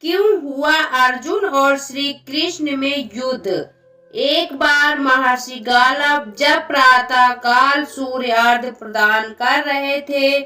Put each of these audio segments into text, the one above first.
क्यों हुआ अर्जुन और श्री कृष्ण में युद्ध। एक बार महर्षि गालव जब प्रातः काल सूर्य अर्घ्य प्रदान कर रहे थे,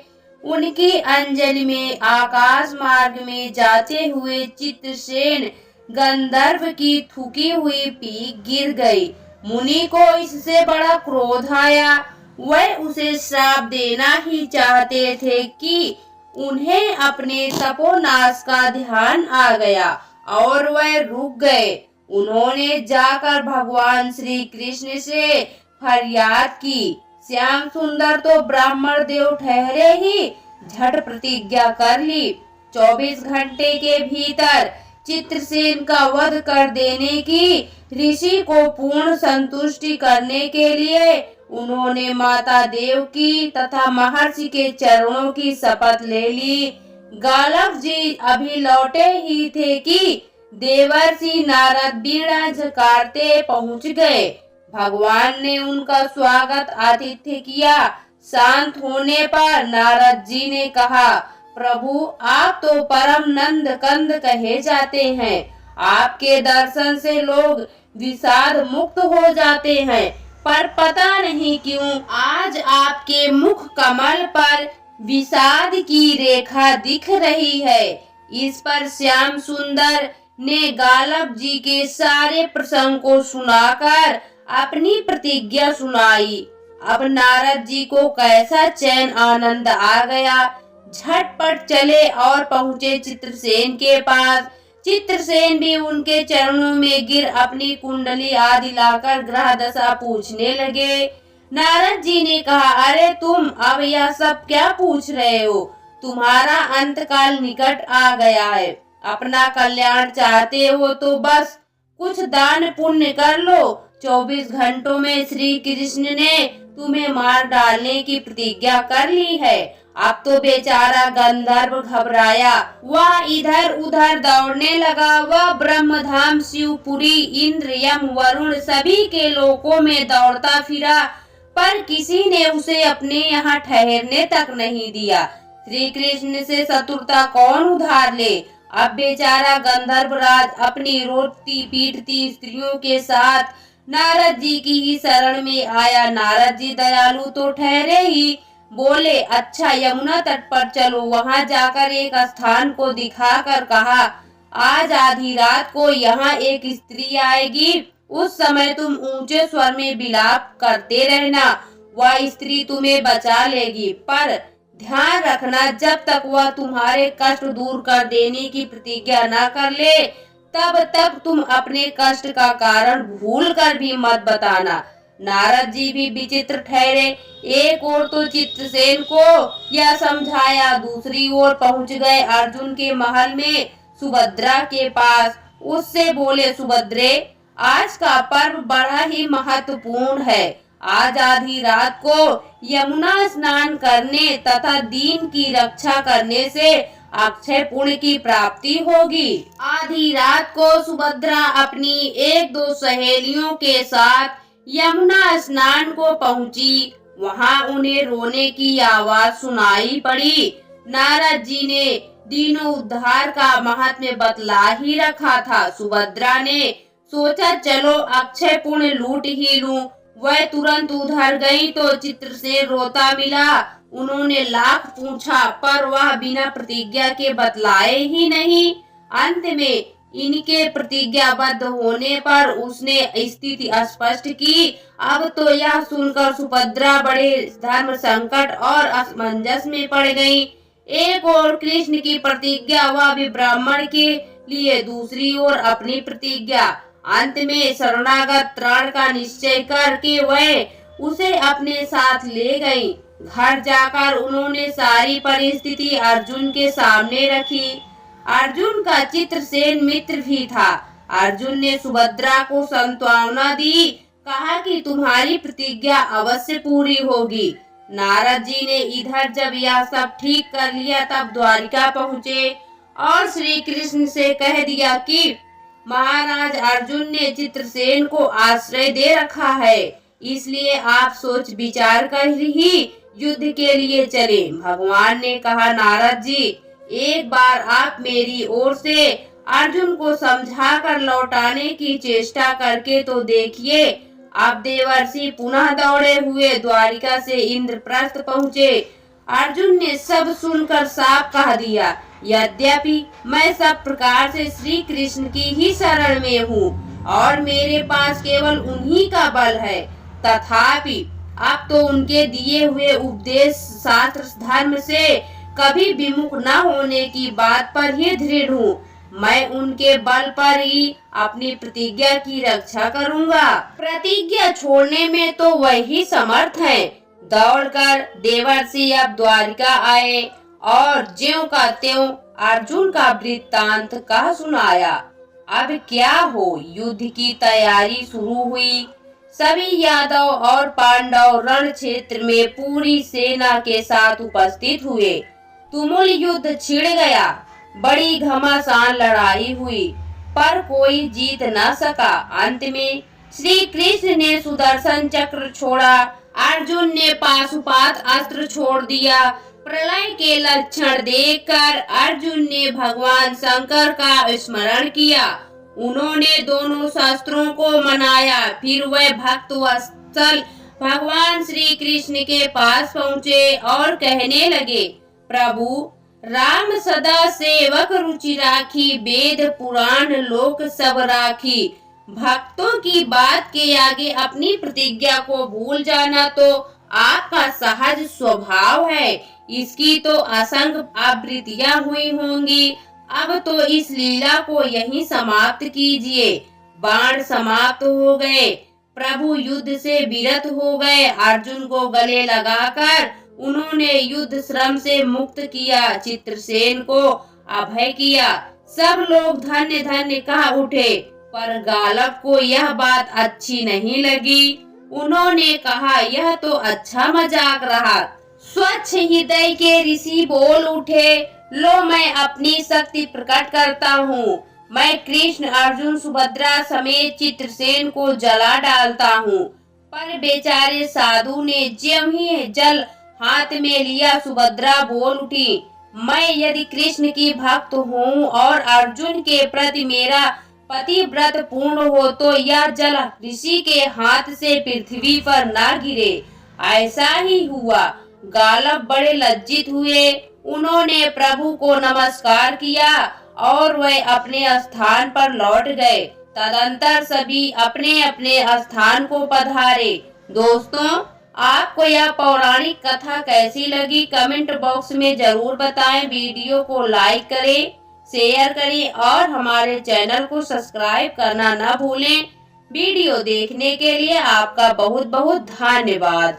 उनकी अंजलि में आकाश मार्ग में जाते हुए चित्रसेन गंधर्व की थूकी हुई पीक गिर गई। मुनि को इससे बड़ा क्रोध आया। वह उसे श्राप देना ही चाहते थे कि उन्हें अपने तपोनाश का ध्यान आ गया और वह रुक गए। उन्होंने जाकर भगवान श्री कृष्ण से फरियाद की। श्याम सुंदर तो ब्राह्मण देव ठहरे ही झट प्रतिज्ञा कर ली। 24 घंटे के भीतर चित्रसेन का वध कर देने की ऋषि को पूर्ण संतुष्टि करने के लिए उन्होंने माता देवकी तथा महर्षि के चरणों की शपथ ले ली। गालव जी अभी लौटे ही थे कि देवर्षि नारद बीड़ा झकारते पहुंच गए। भगवान ने उनका स्वागत आतिथ्य किया। शांत होने पर नारद जी ने कहा, प्रभु आप तो परम नंद कंद कहे जाते हैं। आपके दर्शन से लोग विषाद मुक्त हो जाते हैं, पर पता नहीं क्यों आज आपके मुख कमल पर विषाद की रेखा दिख रही है। इस पर श्याम सुंदर ने गालव जी के सारे प्रसंग को सुनाकर अपनी प्रतिज्ञा सुनाई। अब नारद जी को कैसा चैन आनंद आ गया। झटपट चले और पहुँचे चित्रसेन के पास। चित्रसेन भी उनके चरणों में गिर अपनी कुंडली आदि लाकर ग्रह दशा पूछने लगे। नारद जी ने कहा, अरे तुम अब यह सब क्या पूछ रहे हो। तुम्हारा अंतकाल निकट आ गया है। अपना कल्याण चाहते हो तो बस कुछ दान पुण्य कर लो। 24 घंटों में श्री कृष्ण ने तुम्हें मार डालने की प्रतिज्ञा कर ली है। अब तो बेचारा गंधर्व घबराया। वह इधर उधर दौड़ने लगा। वह ब्रह्मधाम, शिवपुरी, इंद्र, यम, वरुण सभी के लोकों में दौड़ता फिरा, पर किसी ने उसे अपने यहाँ ठहरने तक नहीं दिया। श्री कृष्ण से शत्रुता कौन उधार ले। अब बेचारा गंधर्वराज अपनी रोती पीटती स्त्रियों के साथ नारद जी की ही शरण में आया। नारद जी दयालु तो ठहरे ही, बोले, अच्छा यमुना तट पर चलो। वहां जाकर एक स्थान को दिखाकर कहा, आज आधी रात को यहाँ एक स्त्री आएगी। उस समय तुम ऊंचे स्वर में विलाप करते रहना। वह स्त्री तुम्हें बचा लेगी, पर ध्यान रखना जब तक वह तुम्हारे कष्ट दूर कर देने की प्रतिज्ञा न कर ले, तब तक तुम अपने कष्ट का कारण भूल कर भी मत बताना। नारद जी भी विचित्र ठहरे। एक ओर तो चित्रसेन को यह समझाया, दूसरी ओर पहुंच गए अर्जुन के महल में सुभद्रा के पास। उससे बोले, सुभद्रे आज का पर्व बड़ा ही महत्वपूर्ण है। आज आधी रात को यमुना स्नान करने तथा दीन की रक्षा करने से अक्षय पुण्य की प्राप्ति होगी। आधी रात को सुभद्रा अपनी एक दो सहेलियों के साथ यमुना स्नान को पहुंची। वहां उन्हें रोने की आवाज सुनाई पड़ी। नारद जी ने दीनों उद्धार का महात्म्य बतला ही रखा था। सुभद्रा ने सोचा, चलो अक्षय पुण्य लूट ही लूं। वह तुरंत उधर गई तो चित्रसेन रोता मिला। उन्होंने लाख पूछा, पर वह बिना प्रतिज्ञा के बतलाए ही नहीं। अंत में इनके प्रतिज्ञाबद्ध होने पर उसने स्थिति स्पष्ट की। अब तो यह सुनकर सुभद्रा बड़े धर्म संकट और असमंजस में पड़ गई। एक ओर कृष्ण की प्रतिज्ञा, वह भी ब्राह्मण के लिए, दूसरी ओर अपनी प्रतिज्ञा। अंत में शरणागत त्राण का निश्चय करके वह उसे अपने साथ ले गई। घर जाकर उन्होंने सारी परिस्थिति अर्जुन के सामने रखी। अर्जुन का चित्रसेन मित्र भी था। अर्जुन ने सुभद्रा को सांत्वना दी, कहा कि तुम्हारी प्रतिज्ञा अवश्य पूरी होगी। नारद जी ने इधर जब यह सब ठीक कर लिया तब द्वारिका पहुँचे और श्री कृष्ण से कह दिया कि महाराज अर्जुन ने चित्रसेन को आश्रय दे रखा है, इसलिए आप सोच विचार कर ही युद्ध के लिए चले। भगवान ने कहा, नारद जी एक बार आप मेरी ओर से अर्जुन को समझाकर लौटाने की चेष्टा करके तो देखिए। अब देवर्षि पुनः दौड़े हुए द्वारिका से इंद्रप्रस्थ पहुँचे। अर्जुन ने सब सुनकर साफ कह दिया, यद्यपि मैं सब प्रकार से श्री कृष्ण की ही शरण में हूँ और मेरे पास केवल उन्हीं का बल है, तथापि अब तो उनके दिए हुए उपदेश शास्त्र धर्म से कभी विमुख न होने की बात पर ही दृढ़ हूँ। मैं उनके बल पर ही अपनी प्रतिज्ञा की रक्षा करूँगा। प्रतिज्ञा छोड़ने में तो वही समर्थ है। दौड़कर देवर्षि अब द्वारिका आए और ज्यों का त्यों अर्जुन का वृत्तांत कह सुनाया। अब क्या हो, युद्ध की तैयारी शुरू हुई। सभी यादव और पांडव रण क्षेत्र में पूरी सेना के साथ उपस्थित हुए। तुमुल युद्ध छिड़ गया। बड़ी घमासान लड़ाई हुई, पर कोई जीत न सका। अंत में श्री कृष्ण ने सुदर्शन चक्र छोड़ा, अर्जुन ने पाशुपात अस्त्र छोड़ दिया। प्रलय के लक्षण देखकर अर्जुन ने भगवान शंकर का स्मरण किया। उन्होंने दोनों शस्त्रों को मनाया। फिर वह भक्त वत्सल भगवान श्री कृष्ण के पास पहुँचे और कहने लगे, प्रभु राम सदा सेवक रुचि राखी, वेद पुराण लोक सब राखी। भक्तों की बात के आगे अपनी प्रतिज्ञा को भूल जाना तो आपका सहज स्वभाव है। इसकी तो असंख्य आवृत्तियां हुई होंगी। अब तो इस लीला को यहीं समाप्त कीजिए। बाण समाप्त हो गए। प्रभु युद्ध से विरत हो गए। अर्जुन को गले लगाकर उन्होंने युद्ध श्रम से मुक्त किया। चित्रसेन को अभय किया। सब लोग धन्य धन्य कह उठे, पर गालव को यह बात अच्छी नहीं लगी। उन्होंने कहा, यह तो अच्छा मजाक रहा। स्वच्छ हृदय के ऋषि बोल उठे, लो मैं अपनी शक्ति प्रकट करता हूँ। मैं कृष्ण अर्जुन सुभद्रा समेत चित्रसेन को जला डालता हूँ। पर बेचारे साधु ने ज्यों ही जल हाथ में लिया, सुभद्रा बोल उठी, मैं यदि कृष्ण की भक्त हूँ और अर्जुन के प्रति मेरा पतिव्रत पूर्ण हो तो यह जल ऋषि के हाथ से पृथ्वी पर न गिरे। ऐसा ही हुआ। गालव बड़े लज्जित हुए। उन्होंने प्रभु को नमस्कार किया और वे अपने स्थान पर लौट गए। तदंतर सभी अपने अपने स्थान को पधारे। दोस्तों, आपको यह पौराणिक कथा कैसी लगी कमेंट बॉक्स में जरूर बताएं। वीडियो को लाइक करें, शेयर करें और हमारे चैनल को सब्सक्राइब करना न भूलें। वीडियो देखने के लिए आपका बहुत बहुत धन्यवाद।